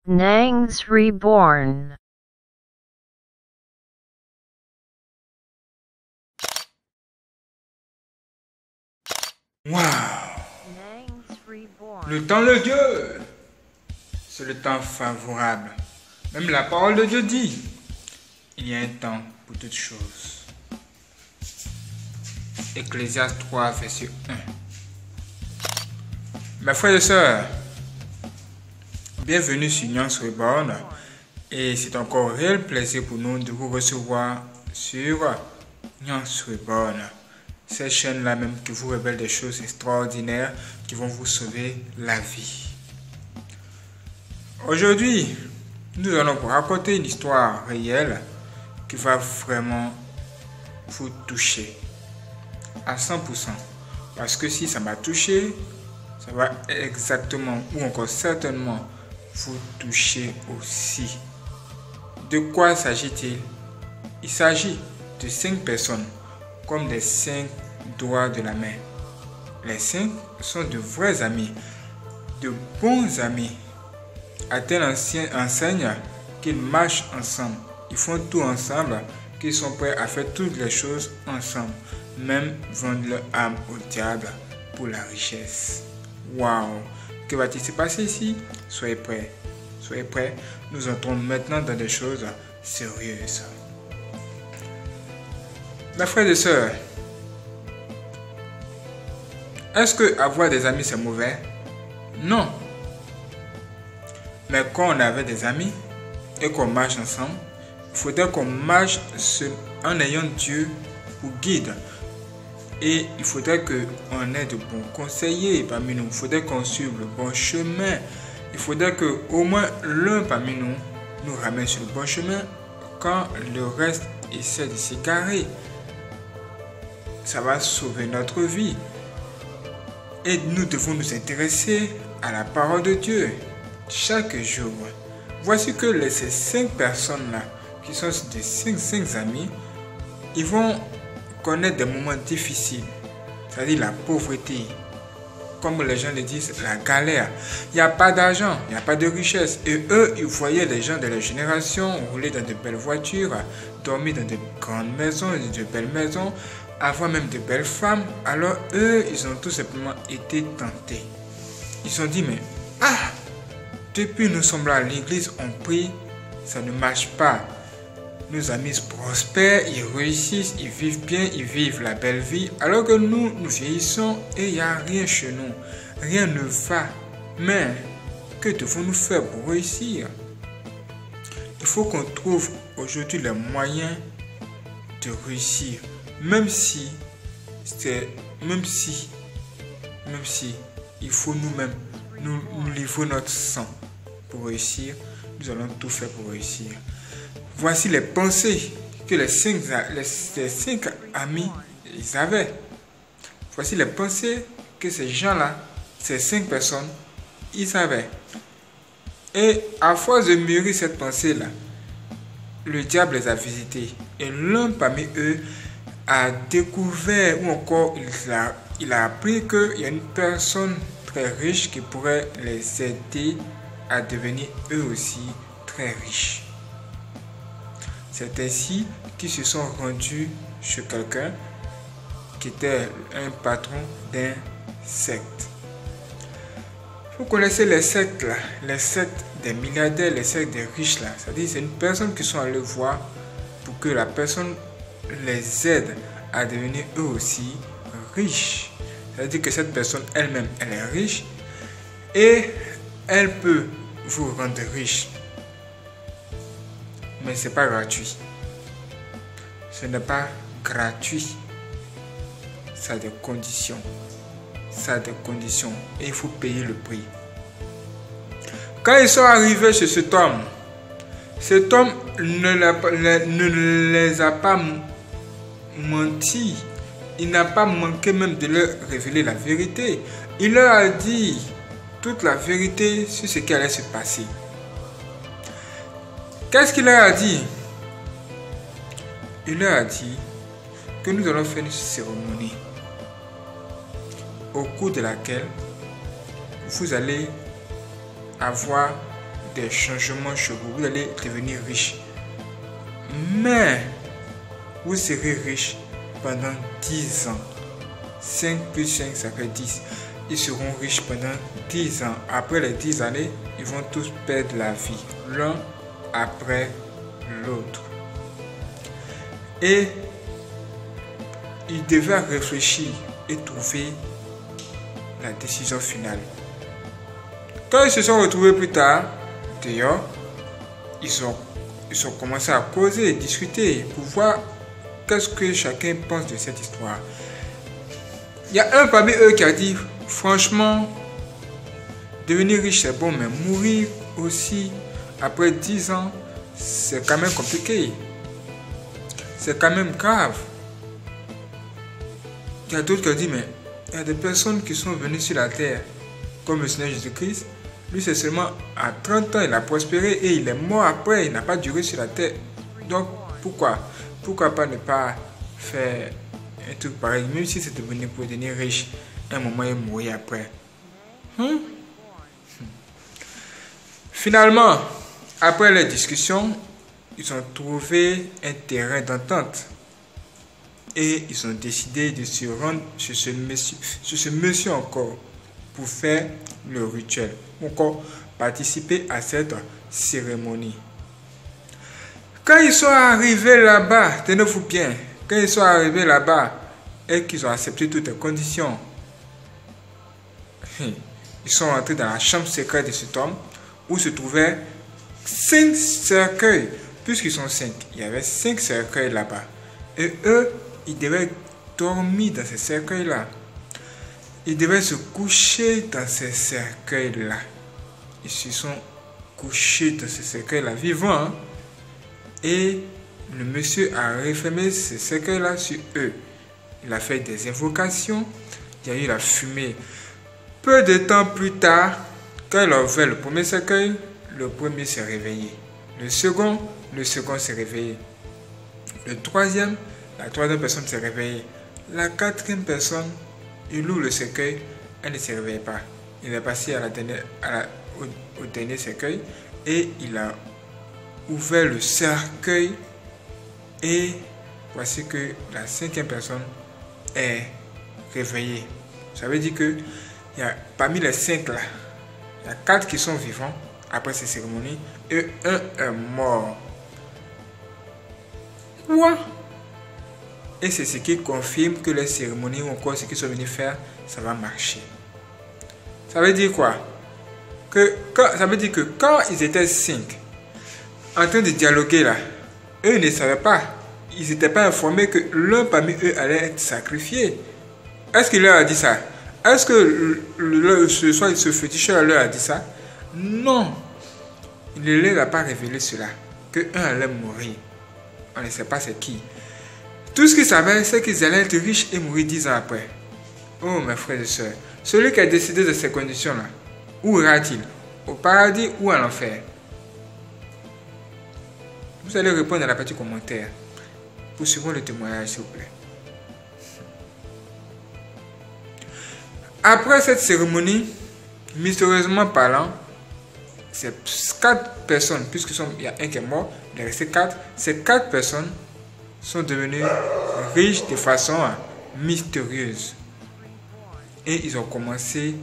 Nangs Reborn. Waouh! Nangs Reborn. Le temps de Dieu, c'est le temps favorable. Même la parole de Dieu dit, il y a un temps pour toutes choses. Ecclésiaste 3, verset 1. Mes frères et sœurs, bienvenue sur Nangs Reborn. Et c'est encore un réel plaisir pour nous de vous recevoir sur Nangs Reborn. Cette chaîne-là même qui vous révèle des choses extraordinaires qui vont vous sauver la vie. Aujourd'hui, nous allons vous raconter une histoire réelle qui va vraiment vous toucher à 100%. Parce que si ça m'a touché, ça va exactement ou encore certainement vous toucher aussi. De quoi s'agit-il? Il s'agit de 5 personnes comme des 5 doigts de la main. Les 5 sont de vrais amis, de bons amis. À tel enseigne qu'ils marchent ensemble, ils font tout ensemble, qu'ils sont prêts à faire toutes les choses ensemble, même vendre leur âme au diable pour la richesse. Waouh! Que va-t-il se passer ici? Soyez prêts. Soyez prêts. Nous entrons maintenant dans des choses sérieuses. Mes frères et sœurs, est-ce que avoir des amis c'est mauvais? Non. Mais quand on avait des amis et qu'on marche ensemble, il faudrait qu'on marche en ayant Dieu pour guide. Et il faudrait qu'on ait de bons conseillers parmi nous. Il faudrait qu'on suive le bon chemin. Il faudrait qu'au moins l'un parmi nous nous ramène sur le bon chemin quand le reste essaie de s'égarer. Ça va sauver notre vie. Et nous devons nous intéresser à la parole de Dieu chaque jour. Voici que ces 5 personnes-là, qui sont des 5 amis, ils vont connaître des moments difficiles, c'est-à-dire la pauvreté. Comme les gens le disent, la galère. Il n'y a pas d'argent, il n'y a pas de richesse. Et eux, ils voyaient les gens de leur génération rouler dans de belles voitures, dormir dans de grandes maisons, de belles maisons, avoir même de belles femmes. Alors eux, ils ont tout simplement été tentés. Ils se sont dit, mais depuis nous sommes là à l'église, on prie, ça ne marche pas. Nos amis prospèrent, ils réussissent, ils vivent bien, ils vivent la belle vie. Alors que nous vieillissons et il n'y a rien chez nous. Rien ne va. Mais que devons-nous faire pour réussir? Il faut qu'on trouve aujourd'hui les moyens de réussir. Même si il faut nous-mêmes nous livrer notre sang pour réussir, nous allons tout faire pour réussir. Voici les pensées que les 5 amis ils avaient. Voici les pensées que ces gens-là, ces 5 personnes, ils avaient. Et à force de mûrir cette pensée-là, le diable les a visités. Et l'un parmi eux a découvert, ou encore il a appris qu'il y a une personne très riche qui pourrait les aider à devenir eux aussi très riches. C'est ainsi qu'ils se sont rendus chez quelqu'un qui était un patron d'un secte. Vous connaissez les sectes là, les sectes des milliardaires, les sectes des riches là. C'est-à-dire c'est une personne qui sont allés voir pour que la personne les aide à devenir eux aussi riches. C'est-à-dire que cette personne elle-même, elle est riche et elle peut vous rendre riche. Mais ce n'est pas gratuit. Ce n'est pas gratuit. Ça a des conditions. Ça a des conditions. Et il faut payer le prix. Quand ils sont arrivés chez cet homme ne les a pas menti. Il n'a pas manqué même de leur révéler la vérité. Il leur a dit toute la vérité sur ce qui allait se passer. Qu'est-ce qu'il leur a dit? Il leur a dit que nous allons faire une cérémonie au cours de laquelle vous allez avoir des changements chez vous. Vous allez devenir riche. Mais vous serez riche pendant 10 ans. 5 plus 5, ça fait 10. Ils seront riches pendant 10 ans. Après les 10 années, ils vont tous perdre la vie, l'un après l'autre. Et ils devaient réfléchir et trouver la décision finale. Quand ils se sont retrouvés plus tard, d'ailleurs, ils ont commencé à causer et discuter pour voir qu'est-ce que chacun pense de cette histoire. Il y a un parmi eux qui a dit, franchement, devenir riche c'est bon, mais mourir aussi après 10 ans, c'est quand même compliqué. C'est quand même grave. Il y a d'autres qui ont dit, mais il y a des personnes qui sont venues sur la terre, comme le Seigneur Jésus-Christ. Lui, c'est seulement à 30 ans, il a prospéré et il est mort après, il n'a pas duré sur la terre. Donc, pourquoi pas ne pas faire un truc pareil, même si c'est devenu pour devenir riche, un moment il mourir après. Finalement, après les discussions, ils ont trouvé un terrain d'entente. Et ils ont décidé de se rendre sur ce monsieur encore pour faire le rituel, encore participer à cette cérémonie. Quand ils sont arrivés là-bas, tenez-vous bien, quand ils sont arrivés là-bas et qu'ils ont accepté toutes les conditions, ils sont entrés dans la chambre secrète de cet homme où se trouvaient 5 cercueils. Puisqu'ils sont 5, il y avait 5 cercueils là-bas. Et eux, ils devaient dormir dans ces cercueils-là. Ils devaient se coucher dans ces cercueils-là. Ils se sont couchés dans ces cercueils-là, vivants. Et le monsieur a refermé ces cercueils-là sur eux. Il a fait des invocations. Il y a eu la fumée. Peu de temps plus tard, quand il a ouvert le premier cercueil, le premier s'est réveillé. Le second s'est réveillé. La troisième personne s'est réveillée. La quatrième personne, il ouvre le cercueil, elle ne se réveille pas. Il est passé au dernier cercueil et il a ouvert le cercueil et voici que la 5e personne est réveillée. Ça veut dire que parmi les 5 là, il y a 4 qui sont vivants après ces cérémonies et un est mort. Quoi? Et c'est ce qui confirme que les cérémonies ou encore ce qu'ils sont venus faire, ça va marcher. Ça veut dire quoi? Ça veut dire que quand ils étaient 5 en train de dialoguer là, eux ne savaient pas. Ils n'étaient pas informés que l'un parmi eux allait être sacrifié. Est-ce qu'il leur a dit ça? Est-ce que ce féticheur leur a dit ça? Non. Il ne leur a pas révélé cela. Que un allait mourir. On ne sait pas c'est qui. Tout ce qu'ils savaient, c'est qu'ils allaient être riches et mourir 10 ans après. Oh mes frères et sœurs, celui qui a décidé de ces conditions-là, où ira-t-il? Au paradis ou à l'enfer? Vous allez répondre dans la partie commentaire. Poursuivons le témoignage, s'il vous plaît. Après cette cérémonie, mystérieusement parlant, ces 4 personnes, puisqu'il y a un qui est mort, il est resté 4, ces 4 personnes sont devenues riches de façon mystérieuse. Et ils ont commencé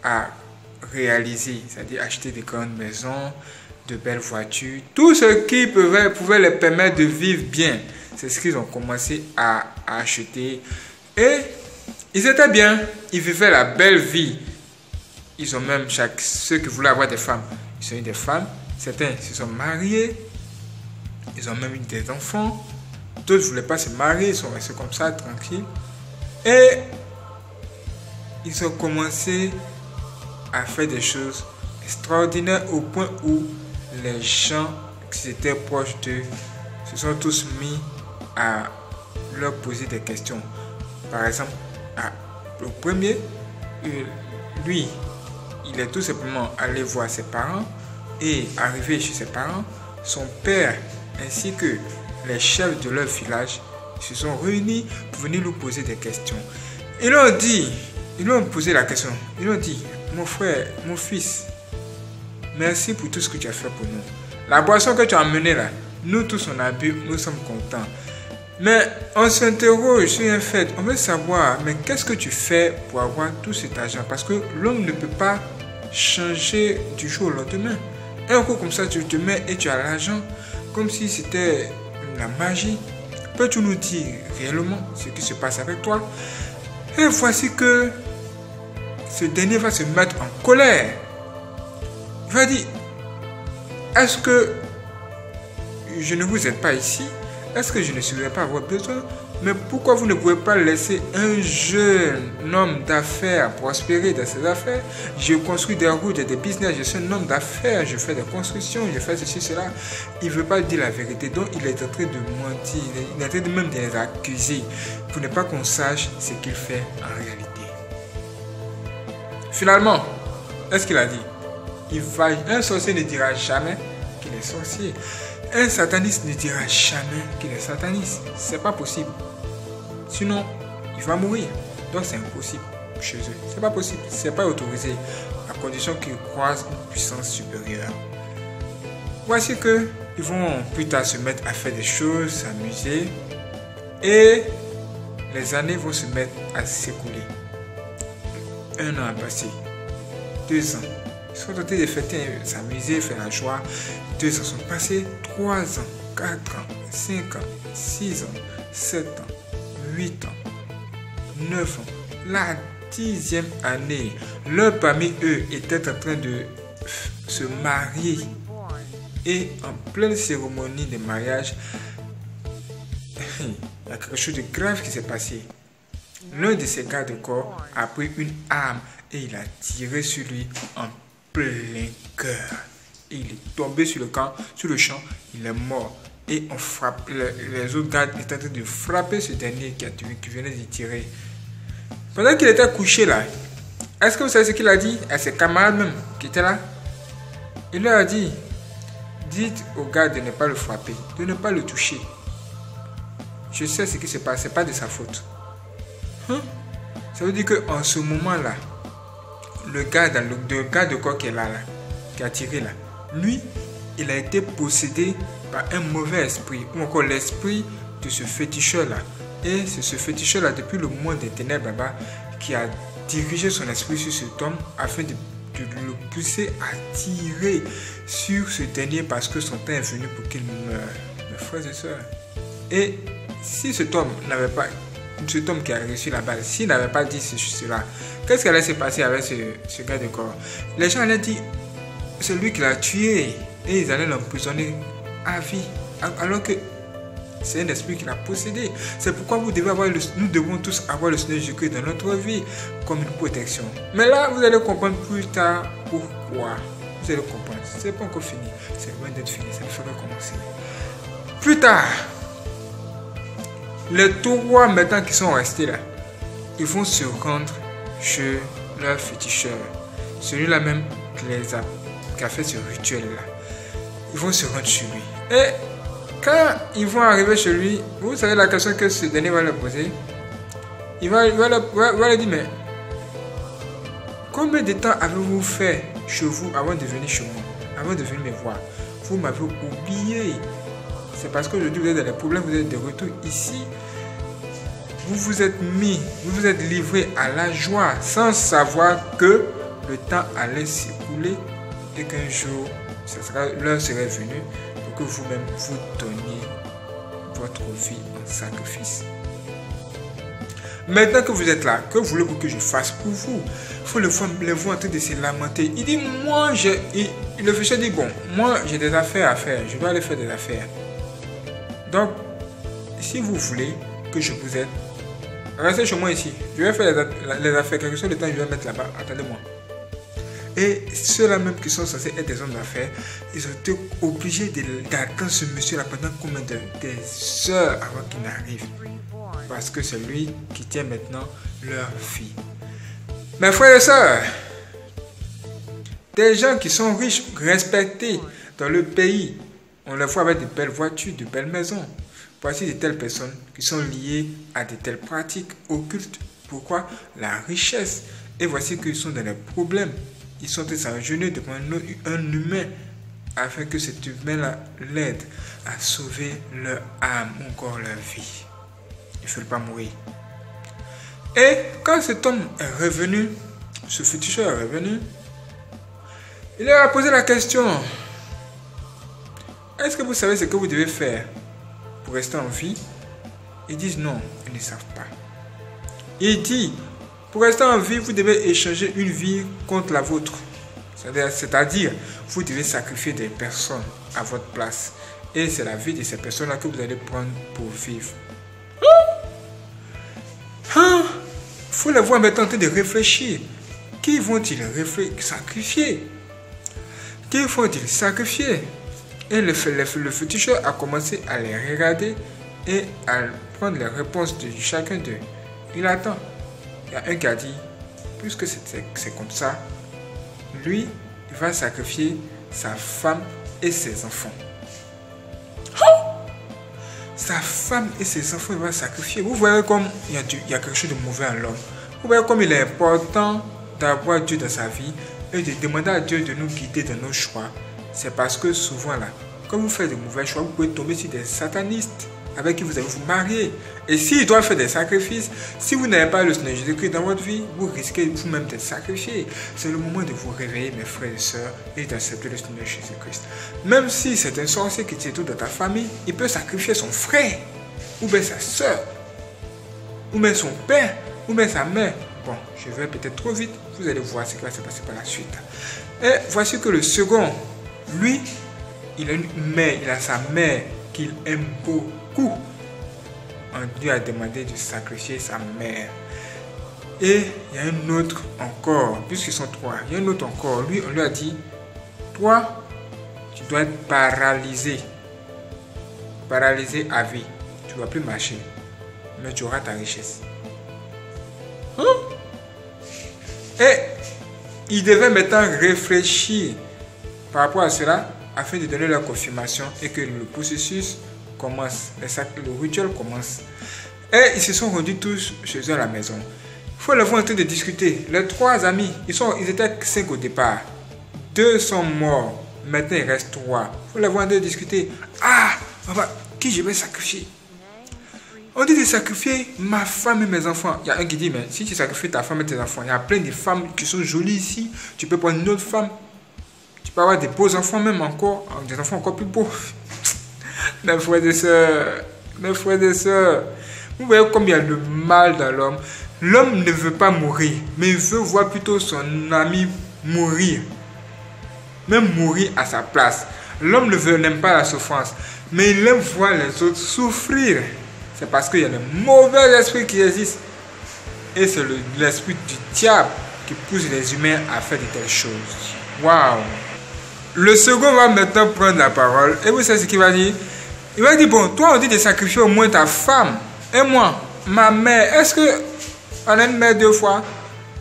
à réaliser, c'est-à-dire acheter de grandes maisons, de belles voitures, tout ce qui pouvait les permettre de vivre bien. C'est ce qu'ils ont commencé à acheter. Et ils étaient bien, ils vivaient la belle vie. Ils ont même, ceux qui voulaient avoir des femmes, ils ont eu des femmes. Certains se sont mariés, ils ont même eu des enfants. D'autres ne voulaient pas se marier, ils sont restés comme ça, tranquilles. Et ils ont commencé à faire des choses extraordinaires au point où les gens qui étaient proches d'eux se sont tous mis à leur poser des questions. Par exemple, le premier, lui, il est tout simplement allé voir ses parents et arrivé chez ses parents, son père ainsi que les chefs de leur village se sont réunis pour venir lui poser des questions. Ils lui ont posé la question, ils lui ont dit, mon frère, mon fils, merci pour tout ce que tu as fait pour nous. La boisson que tu as emmenée là, nous tous on a bu, nous sommes contents. Mais on s'interroge sur un fait, on veut savoir, mais qu'est-ce que tu fais pour avoir tout cet argent? Parce que l'homme ne peut pas changer du jour au lendemain. Un coup comme ça, tu te mets et tu as l'argent, comme si c'était la magie. Peux-tu nous dire réellement ce qui se passe avec toi? Et voici que ce dernier va se mettre en colère. Il va dire, est-ce que je ne vous aide pas ici? Est-ce que je ne saurais pas avoir besoin? Mais pourquoi vous ne pouvez pas laisser un jeune homme d'affaires prospérer dans ses affaires? Je construis des routes et des business, je suis un homme d'affaires, je fais des constructions, je fais ceci, cela. Il ne veut pas dire la vérité, donc il est en train de mentir, il est en train de même de les accuser pour ne pas qu'on sache ce qu'il fait en réalité. Finalement, qu'est-ce qu'il a dit? Un sorcier ne dira jamais qu'il est sorcier. Un sataniste ne dira jamais qu'il est sataniste. C'est pas possible. Sinon, il va mourir. Donc c'est impossible chez eux. C'est pas possible. C'est pas autorisé. À condition qu'ils croisent une puissance supérieure. Voici que ils vont plus tard se mettre à faire des choses, s'amuser. Et les années vont se mettre à s'écouler. 1 an a passé. 2 ans. Ils sont tentés de fêter, s'amuser, faire la joie. 2 ans sont passés, 3 ans, 4 ans, 5 ans, 6 ans, 7 ans, 8 ans, 9 ans. La 10e année, l'un parmi eux était en train de se marier. Et en pleine cérémonie de mariage, il y a quelque chose de grave qui s'est passé. L'un de ses gardes de corps a pris une arme et il a tiré sur lui en plein cœur. Et il est tombé sur le champ, il est mort. Et on frappe, les autres gardes étaient en train de frapper ce dernier qui venait d'y tirer. Pendant qu'il était couché là, est-ce que vous savez ce qu'il a dit à ses camarades même qui étaient là? Il leur a dit, dites aux gardes de ne pas le frapper, de ne pas le toucher. Je sais ce qui se passe, ce n'est pas de sa faute. Ça veut dire qu'en ce moment-là, le garde de corps qui est là, qui a tiré là, lui, il a été possédé par un mauvais esprit, ou encore l'esprit de ce féticheur-là. Et c'est ce féticheur-là, depuis le monde des ténèbres là-bas, qui a dirigé son esprit sur cet homme afin de le pousser à tirer sur ce dernier parce que son temps est venu pour qu'il meure. Mes frères et sœurs. Et si cet homme qui a reçu la balle, s'il n'avait pas dit cela, qu'est-ce qui allait se passer avec ce gars de corps? Les gens allaient dire, c'est lui qui l'a tué, et ils allaient l'emprisonner à vie, alors que c'est un esprit qui l'a possédé. C'est pourquoi nous devons tous avoir le Seigneur Jésus-Christ dans notre vie comme une protection. Mais là, vous allez comprendre plus tard pourquoi. Vous allez comprendre. C'est pas encore fini. C'est loin d'être fini. Ça ne fera commencer. Plus tard, les 3 maintenant qui sont restés là, ils vont se rendre chez leur féticheur. Celui-là même qui a fait ce rituel-là. Ils vont se rendre chez lui. Et quand ils vont arriver chez lui, vous savez la question que ce dernier va leur poser. Il va leur dire, mais combien de temps avez-vous fait chez vous avant de venir chez moi, avant de venir me voir? Vous m'avez oublié. C'est parce qu'aujourd'hui vous êtes dans les problèmes, vous êtes de retour ici. Vous vous êtes livré à la joie sans savoir que le temps allait s'écouler et qu'un jour, l'heure serait venue pour que vous-même vous donniez votre vie en sacrifice. Maintenant que vous êtes là, que voulez-vous que je fasse pour vous? Il faut les voir en train de se lamenter. Il dit, le féticheur dit, bon, moi j'ai des affaires à faire, je dois aller faire des affaires. Donc, si vous voulez que je vous aide, restez chez moi ici. Je vais faire les affaires, quelque chose de temps, je vais mettre là-bas. Attendez-moi. Et ceux-là même qui sont censés être des hommes d'affaires, ils ont été obligés d'attendre ce monsieur-là pendant combien des heures avant qu'il n'arrive. Parce que c'est lui qui tient maintenant leur fille. Mes frères et sœurs, des gens qui sont riches, respectés dans le pays, on les voit avec de belles voitures, de belles maisons. Voici de telles personnes qui sont liées à de telles pratiques occultes. Pourquoi? La richesse. Et voici qu'ils sont dans des problèmes. ils sont agenouillés devant un humain afin que cet humain-là l'aide à sauver leur âme ou encore leur vie. Il ne veulent pas mourir. Et quand cet homme est revenu, ce féticheur est revenu, il leur a posé la question: est-ce que vous savez ce que vous devez faire pour rester en vie? Ils disent non, ils ne savent pas. Il dit: pour rester en vie, vous devez échanger une vie contre la vôtre. C'est-à-dire, vous devez sacrifier des personnes à votre place. Et c'est la vie de ces personnes-là que vous allez prendre pour vivre. Vous les voir maintenant en train de réfléchir. Qui vont-ils sacrifier? Qui vont-ils sacrifier? Et le féticheur a commencé à les regarder et à prendre les réponses de chacun d'eux. Il attend. Il y a un qui a dit: puisque c'est comme ça, lui, il va sacrifier sa femme et ses enfants. Sa femme et ses enfants, il va sacrifier. Vous voyez comme il y a quelque chose de mauvais en l'homme. Vous voyez comme il est important d'avoir Dieu dans sa vie et de demander à Dieu de nous guider dans nos choix. C'est parce que souvent là, quand vous faites de mauvais choix, vous pouvez tomber sur des satanistes avec qui vous allez vous marier. Et s'ils doivent faire des sacrifices, si vous n'avez pas le Seigneur Jésus-Christ dans votre vie, vous risquez vous-même d'être sacrifié. C'est le moment de vous réveiller, mes frères et sœurs, et d'accepter le Seigneur Jésus-Christ. Même si c'est un sorcier qui tient tout dans ta famille, il peut sacrifier son frère, ou bien sa sœur, ou bien son père, ou bien sa mère. Bon, je vais peut-être trop vite, vous allez voir ce qui va se passer par la suite. Et voici que le second, lui, il a une mère, il a sa mère qu'il aime beaucoup. On lui a demandé de sacrifier sa mère. Et il y a un autre encore, puisqu'ils sont trois, il y a un autre encore. Lui, on lui a dit: toi, tu dois être paralysé. Paralysé à vie. Tu ne vas plus marcher, mais tu auras ta richesse. Et il devait maintenant réfléchir par rapport à cela afin de donner leur confirmation et que le processus commence, le rituel commence. Et ils se sont rendus tous chez eux à la maison. Il faut les voir en train de discuter. Les trois amis, ils étaient 5 au départ. 2 sont morts. Maintenant, il reste 3. Il faut les voir en train de discuter. Ah, qui je vais sacrifier? On dit de sacrifier ma femme et mes enfants. Il y a un qui dit: mais si tu sacrifies ta femme et tes enfants, il y a plein de femmes qui sont jolies ici. Tu peux prendre une autre femme. Tu peux avoir des beaux enfants même encore. Des enfants encore plus beaux. Mes frères et sœurs. Mes frères et sœurs. Vous voyez comme il y a le mal dans l'homme. L'homme ne veut pas mourir, mais il veut voir plutôt son ami mourir. Même mourir à sa place. L'homme n'aime pas la souffrance, mais il aime voir les autres souffrir. C'est parce qu'il y a le mauvais esprit qui existe. Et c'est l'esprit du diable qui pousse les humains à faire de telles choses. Waouh! Le second va maintenant prendre la parole. Et vous savez ce qu'il va dire? Il va dire: bon, toi on dit de sacrifier au moins ta femme. Et moi, ma mère, est-ce que on a une mère 2 fois?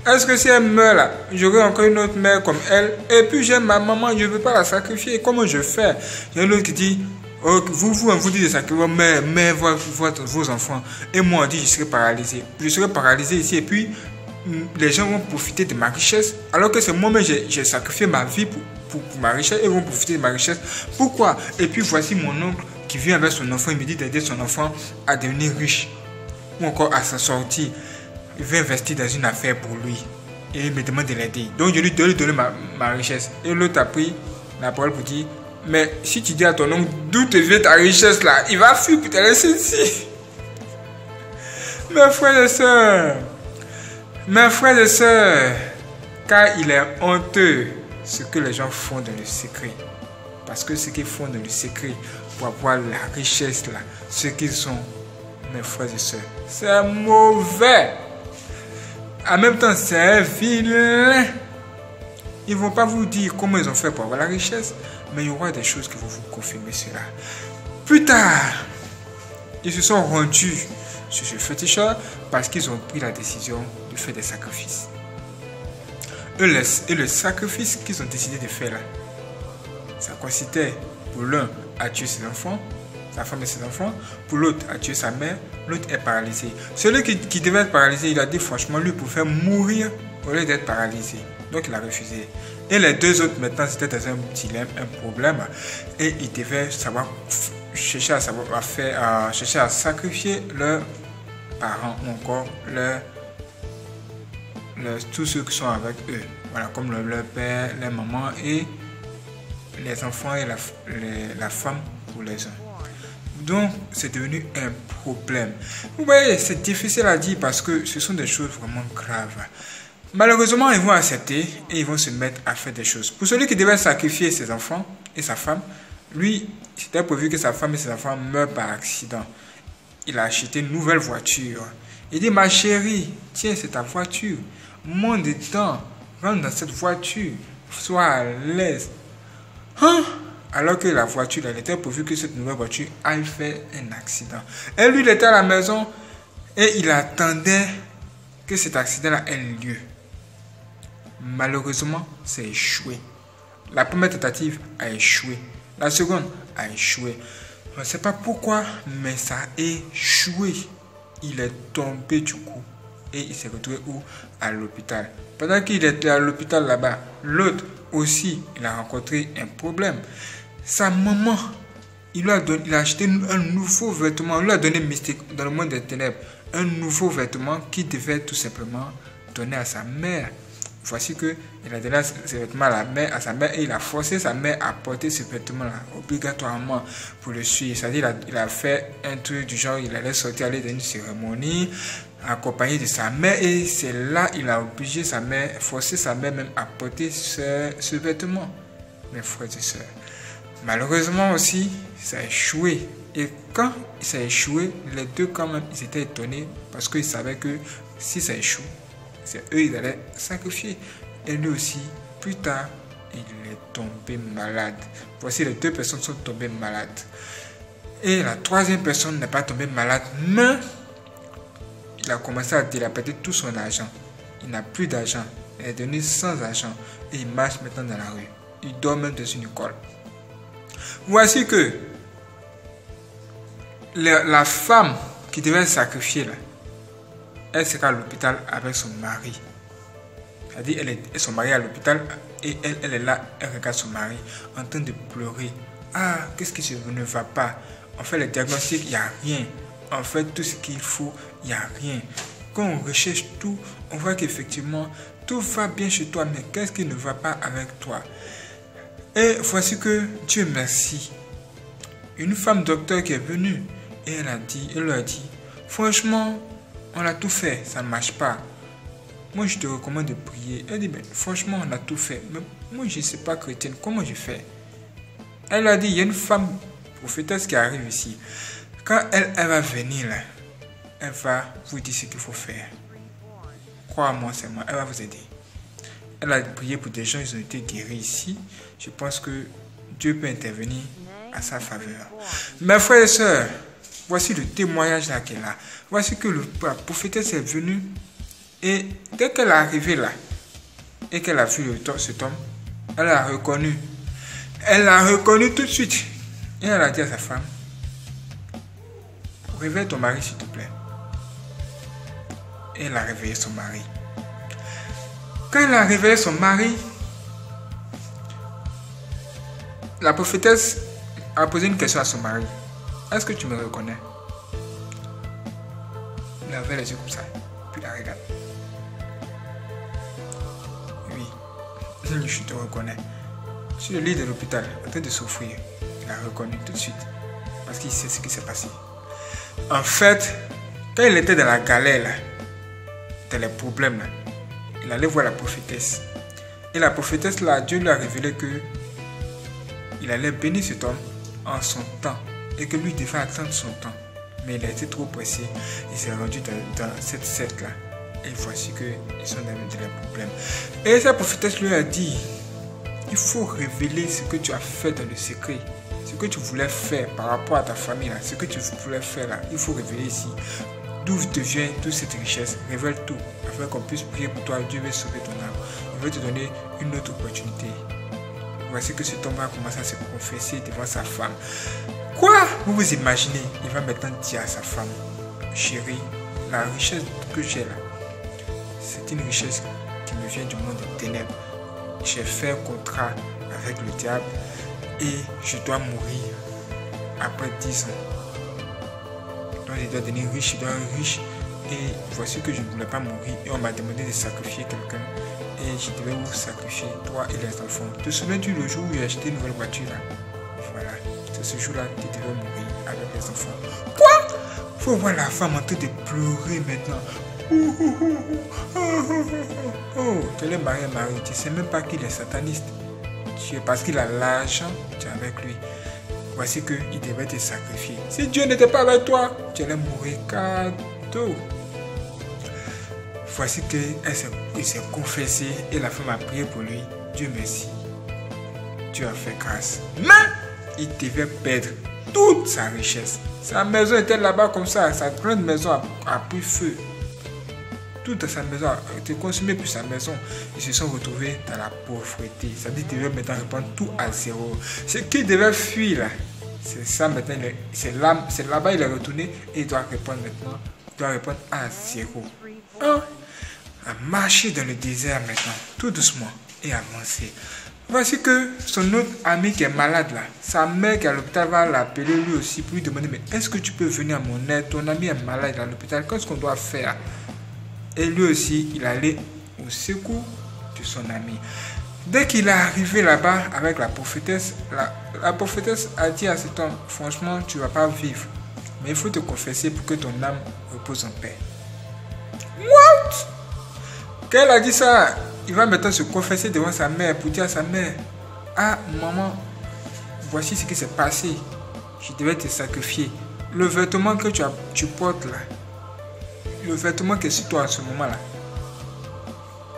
Est-ce que si elle meurt là, j'aurai encore une autre mère comme elle? Et puis j'ai ma maman, je ne veux pas la sacrifier. Comment je fais? Il y a l'autre qui dit: oh, vous dites de sacrifier, mais vos enfants. Et moi on dit: je serai paralysé. Je serai paralysé ici et puis les gens vont profiter de ma richesse. Alors que c'est moi-même, j'ai sacrifié ma vie pour ma richesse. Et ils vont profiter de ma richesse. Pourquoi? Et puis voici mon oncle qui vient avec son enfant. Il me dit d'aider son enfant à devenir riche. Ou encore à s'en sortir. Il veut investir dans une affaire pour lui. Et il me demande de l'aider. Donc je lui donne ma richesse. Et l'autre a pris la parole pour dire: mais si tu dis à ton oncle d'où te vient ta richesse là, il va fuir pour te laisser ici. Mes frères et sœurs, car il est honteux ce que les gens font dans le secret. Parce que ce qu'ils font dans le secret pour avoir la richesse là, ce qu'ils sont, mes frères et sœurs, c'est mauvais. En même temps, c'est vilain. Ils ne vont pas vous dire comment ils ont fait pour avoir la richesse, mais il y aura des choses qui vont vous confirmer cela. Plus tard, ils se sont rendus sur ce féticheur parce qu'ils ont pris la décision de faire des sacrifices. Et le sacrifice qu'ils ont décidé de faire là, ça consistait pour l'un à tuer ses enfants, sa femme et ses enfants, pour l'autre à tuer sa mère, l'autre est paralysé. Celui qui devait être paralysé, il a dit franchement, lui pour faire mourir au lieu d'être paralysé. Donc il a refusé. Et les deux autres maintenant c'était dans un dilemme, un problème. Et ils devaient savoir chercher à sacrifier leurs parents ou encore tous ceux qui sont avec eux. Voilà, comme leur père, leur maman et les enfants et la femme pour les uns. Donc, c'est devenu un problème. Vous voyez, c'est difficile à dire parce que ce sont des choses vraiment graves. Malheureusement, ils vont accepter et ils vont se mettre à faire des choses. Pour celui qui devait sacrifier ses enfants et sa femme, lui, c'était prévu que sa femme et ses enfants meurent par accident. Il a acheté une nouvelle voiture. Il dit, ma chérie, tiens, c'est ta voiture. Monte dedans, rentre dans cette voiture, sois à l'aise. Hein? Alors que la voiture, elle était prévue que cette nouvelle voiture aille faire un accident. Et lui, il était à la maison et il attendait que cet accident-là ait lieu. Malheureusement, c'est échoué. La première tentative a échoué. La seconde a échoué. On ne sait pas pourquoi, mais ça a échoué. Il est tombé du coup. Et il s'est retrouvé où? À l'hôpital. Pendant qu'il était à l'hôpital là-bas, l'autre aussi, il a rencontré un problème. Sa maman, il a acheté un nouveau vêtement. Il lui a donné mystique dans le monde des ténèbres. Un nouveau vêtement qu'il devait tout simplement donner à sa mère. Voici que il a donné ce vêtement à sa mère et il a forcé sa mère à porter ce vêtement-là obligatoirement pour le suivre. C'est-à-dire il a fait un truc du genre, il allait sortir, aller dans une cérémonie accompagné de sa mère et c'est là il a obligé sa mère, forcé sa mère même à porter ce vêtement. Mes frères et sœurs, malheureusement aussi, ça a échoué. Et quand ça a échoué, les deux quand même, ils étaient étonnés parce qu'ils savaient que si ça échoue, c'est eux, ils allaient sacrifier. Et lui aussi, plus tard, il est tombé malade. Voici, les deux personnes sont tombées malades. Et la troisième personne n'est pas tombée malade, mais il a commencé à dilapider tout son argent. Il n'a plus d'argent. Il est devenu sans argent. Et il marche maintenant dans la rue. Il dort même dans une école. Voici que la femme qui devait être sacrifiée là, elle sera à l'hôpital avec son mari. C'est-à-dire, son mari est à l'hôpital et elle est là, elle regarde son mari en train de pleurer. Ah, qu'est-ce qui ne va pas? On fait le diagnostic, il n'y a rien. On fait tout ce qu'il faut, il n'y a rien. Quand on recherche tout, on voit qu'effectivement, tout va bien chez toi, mais qu'est-ce qui ne va pas avec toi? Et voici que, Dieu merci, une femme docteur qui est venue et elle leur a dit, franchement, on a tout fait, ça ne marche pas. Moi, je te recommande de prier. Elle dit, mais franchement, on a tout fait. Mais moi, je ne suis pas chrétienne. Comment je fais? Elle a dit, il y a une femme prophétesse qui arrive ici. Quand elle va venir là, elle va vous dire ce qu'il faut faire. Crois-moi, c'est moi. Elle va vous aider. Elle a prié pour des gens, ils ont été guéris ici. Je pense que Dieu peut intervenir à sa faveur. Mes frères et sœurs, voici le témoignage là qu'elle a. Voici que la prophétesse est venue et dès qu'elle est arrivée là et qu'elle a vu cet homme, elle l'a reconnu. Elle l'a reconnu tout de suite. Et elle a dit à sa femme, réveille ton mari s'il te plaît. Et elle a réveillé son mari. Quand elle a réveillé son mari, la prophétesse a posé une question à son mari. Est-ce que tu me reconnais? Il a ouvert les yeux comme ça. Puis il la regarde. Oui, je te reconnais. Sur le lit de l'hôpital, en train de souffrir. Il a reconnu tout de suite. Parce qu'il sait ce qui s'est passé. En fait, quand il était dans la galère, là, dans les problèmes, là, il allait voir la prophétesse. Et la prophétesse, là, Dieu lui a révélé que il allait bénir cet homme en son temps. Et que lui devait attendre son temps. Mais il a été trop pressé. Il s'est rendu dans cette secte-là. Et voici qu'ils sont dans les problèmes. Et sa prophétesse lui a dit, il faut révéler ce que tu as fait dans le secret. Ce que tu voulais faire par rapport à ta famille, là, ce que tu voulais faire là, il faut révéler ici. D'où te vient toute cette richesse, révèle tout, afin qu'on puisse prier pour toi. Dieu veut sauver ton âme. Il veut te donner une autre opportunité. Voici que cet homme va commencer à se confesser devant sa femme. Quoi? Vous vous imaginez? Il va maintenant dire à sa femme, chérie, la richesse que j'ai là, c'est une richesse qui me vient du monde des ténèbres. J'ai fait un contrat avec le diable et je dois mourir après 10 ans. Donc je dois devenir riche, je dois être riche. Et voici que je ne voulais pas mourir et on m'a demandé de sacrifier quelqu'un. Et je devais vous sacrifier, toi et les enfants. Te souviens-tu le jour où j'ai acheté une nouvelle voiture là? Voilà, c'est ce jour-là que tu devais mourir avec les enfants. Quoi? Faut voir la femme en train de pleurer maintenant. Oh, tu es marié, tu sais même pas qu'il est sataniste. Parce qu'il a l'argent, tu es avec lui. Voici qu'il devait te sacrifier. Si Dieu n'était pas avec toi, tu allais mourir cadeau. Voici qu'il s'est confessé et la femme a prié pour lui. Dieu merci. Dieu a fait grâce. Mais il devait perdre toute sa richesse. Sa maison était là-bas comme ça. Sa grande maison a pris feu. Toute sa maison a été consumée, puis sa maison. Ils se sont retrouvés dans la pauvreté. Ça dit qu'il devait maintenant reprendre tout à zéro. Ce qu'il devait fuir là, c'est ça maintenant. C'est là-bas il est retourné et il doit répondre maintenant. Il doit répondre à zéro. À marcher dans le désert maintenant, tout doucement et avancer. Voici que son autre ami qui est malade là, sa mère qui est à l'hôpital va l'appeler lui aussi pour lui demander mais est-ce que tu peux venir à mon aide? Ton ami est malade à l'hôpital, qu'est-ce qu'on doit faire? Et lui aussi, il allait au secours de son ami. Dès qu'il est arrivé là-bas avec la prophétesse, la prophétesse a dit à cet homme, franchement, tu ne vas pas vivre. Mais il faut te confesser pour que ton âme repose en paix. What? Quand elle a dit ça, il va maintenant se confesser devant sa mère pour dire à sa mère, ah maman, voici ce qui s'est passé. Je devais te sacrifier. Le vêtement que tu portes là, le vêtement qui est sur toi en ce moment là,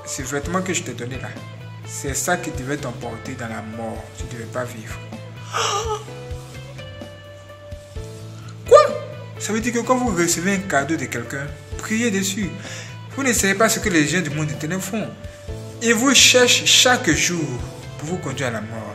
ce vêtement que je t'ai donné là, c'est ça qui devait t'emporter dans la mort. Tu ne devais pas vivre. Quoi? Ça veut dire que quand vous recevez un cadeau de quelqu'un, priez dessus. Vous ne savez pas ce que les gens du monde des ténèbres font. Ils vous cherchent chaque jour pour vous conduire à la mort.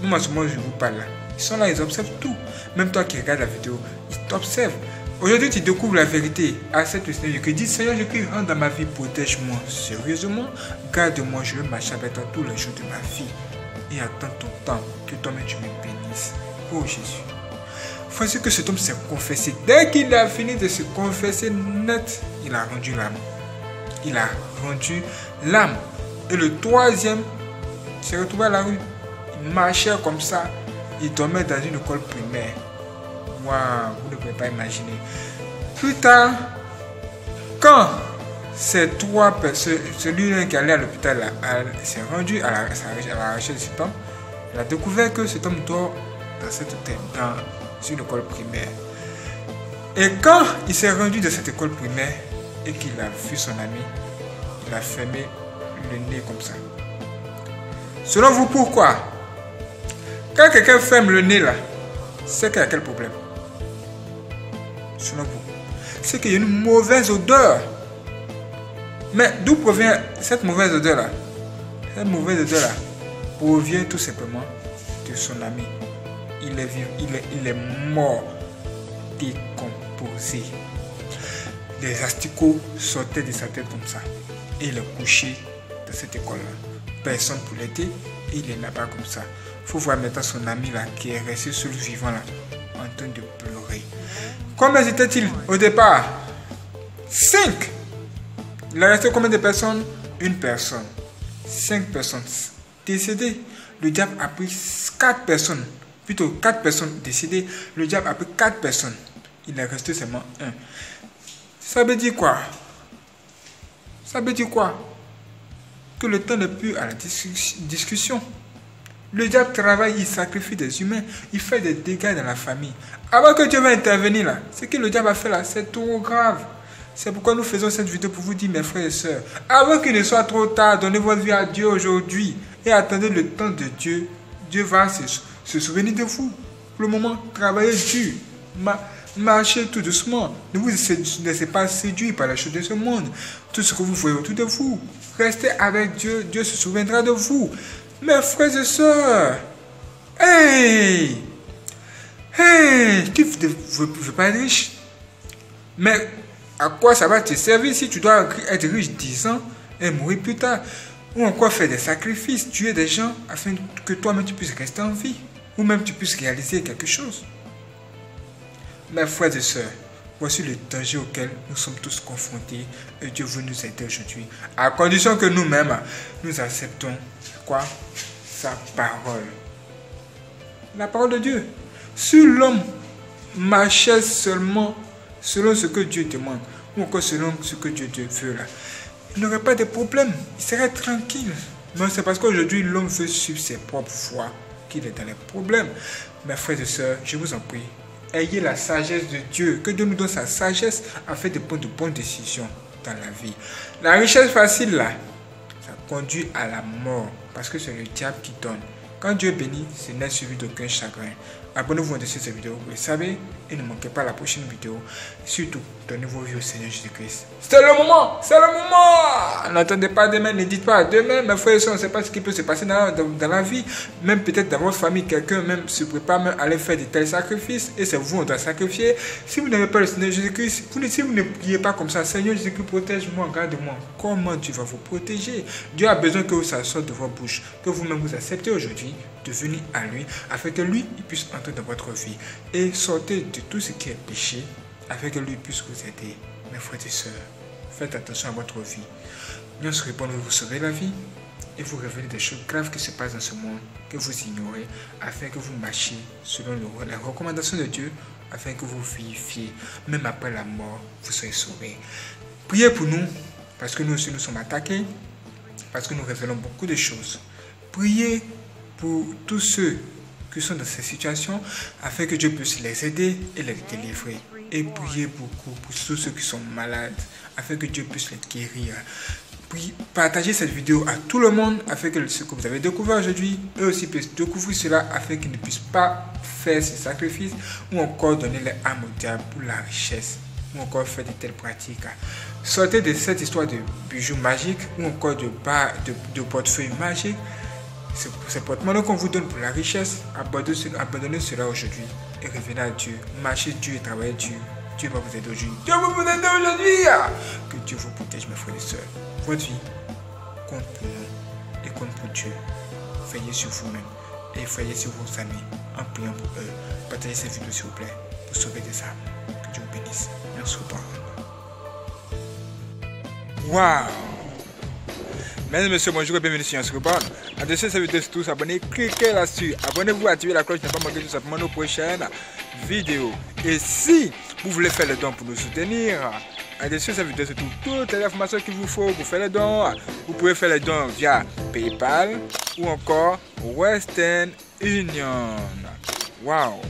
Même en ce moment, je vous parle là. Ils sont là, ils observent tout. Même toi qui regardes la vidéo, ils t'observent. Aujourd'hui, tu découvres la vérité. Accepte le Seigneur. Je dis, Seigneur, je prie, rentre dans ma vie, protège-moi. Sérieusement, garde-moi, je veux marcher avec toi tous les jours de ma vie. Et attends ton temps, que toi-même tu me bénisses. Oh Jésus. Voici que cet homme s'est confessé. Dès qu'il a fini de se confesser net, il a rendu l'âme. Il a rendu l'âme. Et le troisième s'est retrouvé à la rue. Il marchait comme ça. Il dormait dans une école primaire. Waouh, vous ne pouvez pas imaginer. Plus tard, quand ces trois personnes, celui qui allait à l'hôpital s'est rendu à la recherche de cet homme, il a découvert que cet homme dort dans une école primaire. Et quand il s'est rendu dans cette école primaire et qu'il a vu son ami, il a fermé le nez comme ça. Selon vous, pourquoi? Quand quelqu'un ferme le nez là, c'est qu'il y a quel problème? Selon vous, c'est qu'il y a une mauvaise odeur. Mais d'où provient cette mauvaise odeur là? Cette mauvaise odeur là provient tout simplement de son ami. Il est mort, décomposé. Les asticots sortaient de sa tête comme ça. Et il est couché dans cette école là. Personne pour l'aider et il est là-bas comme ça. Il faut voir maintenant son ami là qui est resté seul vivant là, en train de pleurer. Combien était-il au départ? 5. Il est resté combien de personnes? Une personne. 5 personnes décédées. Le diable a pris 4 personnes. Plutôt 4 personnes décédées. Le diable a pris 4 personnes. Il est resté seulement 1. Ça veut dire quoi? Ça veut dire quoi? Que le temps n'est plus à la discussion. Le diable travaille, il sacrifie des humains, il fait des dégâts dans la famille. Avant que Dieu va intervenir là, ce que le diable a fait là, c'est trop grave. C'est pourquoi nous faisons cette vidéo pour vous dire, mes frères et sœurs, avant qu'il ne soit trop tard, donnez votre vie à Dieu aujourd'hui et attendez le temps de Dieu. Dieu va se souvenir de vous. Pour le moment, travaillez dur, marchez tout doucement. Ne vous laissez pas séduire par les choses de ce monde. Tout ce que vous voyez autour de vous, restez avec Dieu, Dieu se souviendra de vous. Mes frères et sœurs, hey, tu ne veux pas être riche? Mais à quoi ça va te servir si tu dois être riche 10 ans et mourir plus tard. Ou encore faire des sacrifices, tuer des gens afin que toi-même tu puisses rester en vie. Ou même tu puisses réaliser quelque chose. Mes frères et sœurs, voici le danger auquel nous sommes tous confrontés et Dieu veut nous aider aujourd'hui. À condition que nous-mêmes, nous acceptons quoi? Sa parole. La parole de Dieu. Si l'homme marchait seulement selon ce que Dieu demande, ou encore selon ce que Dieu veut là, il n'aurait pas de problème, il serait tranquille. Mais c'est parce qu'aujourd'hui l'homme veut suivre ses propres voies qu'il est dans les problèmes. Mes frères et sœurs, je vous en prie, ayez la sagesse de Dieu, que Dieu nous donne sa sagesse afin de prendre de bonnes décisions dans la vie. La richesse facile là, ça conduit à la mort parce que c'est le diable qui donne. Quand Dieu bénit, ce n'est suivi d'aucun chagrin. Abonnez-vous à cette vidéo, vous le savez, et ne manquez pas la prochaine vidéo. Surtout, donnez vos vies au Seigneur Jésus-Christ. C'est le moment, c'est le moment. N'attendez pas demain, ne dites pas demain, mes frères et sœurs, on ne sait pas ce qui peut se passer dans la vie. Même peut-être dans votre famille, quelqu'un même se prépare même à aller faire de tels sacrifices, et c'est vous, on doit sacrifier. Si vous n'avez pas le Seigneur Jésus-Christ, si vous ne priez pas comme ça, Seigneur Jésus-Christ, protège-moi, garde-moi. Comment Dieu va vous protéger? Dieu a besoin que ça sorte de votre bouche, que vous-même vous acceptez aujourd'hui de venir à lui, afin que lui il puisse entrer dans votre vie et sortez de tout ce qui est péché, afin que lui puisse vous aider. Mes frères et sœurs, faites attention à votre vie. Nous se répondons vous sauver la vie et vous révéler des choses graves qui se passent dans ce monde que vous ignorez, afin que vous marchiez selon les recommandations de Dieu, afin que vous viviez, même après la mort, vous soyez sauvés. Priez pour nous, parce que nous aussi nous sommes attaqués, parce que nous révélons beaucoup de choses. Priez pour tous ceux qui sont dans ces situations, afin que Dieu puisse les aider et les délivrer. Et priez beaucoup pour tous ceux qui sont malades, afin que Dieu puisse les guérir. Partagez cette vidéo à tout le monde, afin que ce que vous avez découvert aujourd'hui, eux aussi puissent découvrir cela, afin qu'ils ne puissent pas faire ce sacrifice, ou encore donner les âmes au diable pour la richesse, ou encore faire de telles pratiques. Sortez de cette histoire de bijoux magiques, ou encore de portefeuille magique. C'est porte-monnaie qu'on vous donne pour la richesse. Abandonnez cela aujourd'hui et revenez à Dieu. Marchez Dieu et travaillez Dieu. Dieu va vous aider aujourd'hui. Dieu va vous aider aujourd'hui. Que Dieu vous protège, mes frères et sœurs. Votre vie compte pour nous et compte pour Dieu. Veillez sur vous-même et veillez sur vos amis en priant pour eux. Partagez cette vidéo s'il vous plaît pour sauver des âmes. Que Dieu vous bénisse. Merci beaucoup. Waouh! Mesdames et messieurs, bonjour et bienvenue sur Yansruban. En dessous de cette vidéo, c'est tous abonnés, cliquez là-dessus. Abonnez-vous, activez la cloche, ne pas manquer tout simplement nos prochaines vidéos. Et si vous voulez faire les dons pour nous soutenir, en dessous de cette vidéo, c'est toutes les informations qu'il vous faut pour faire les dons. Vous pouvez faire les dons via PayPal ou encore Western Union. Waouh!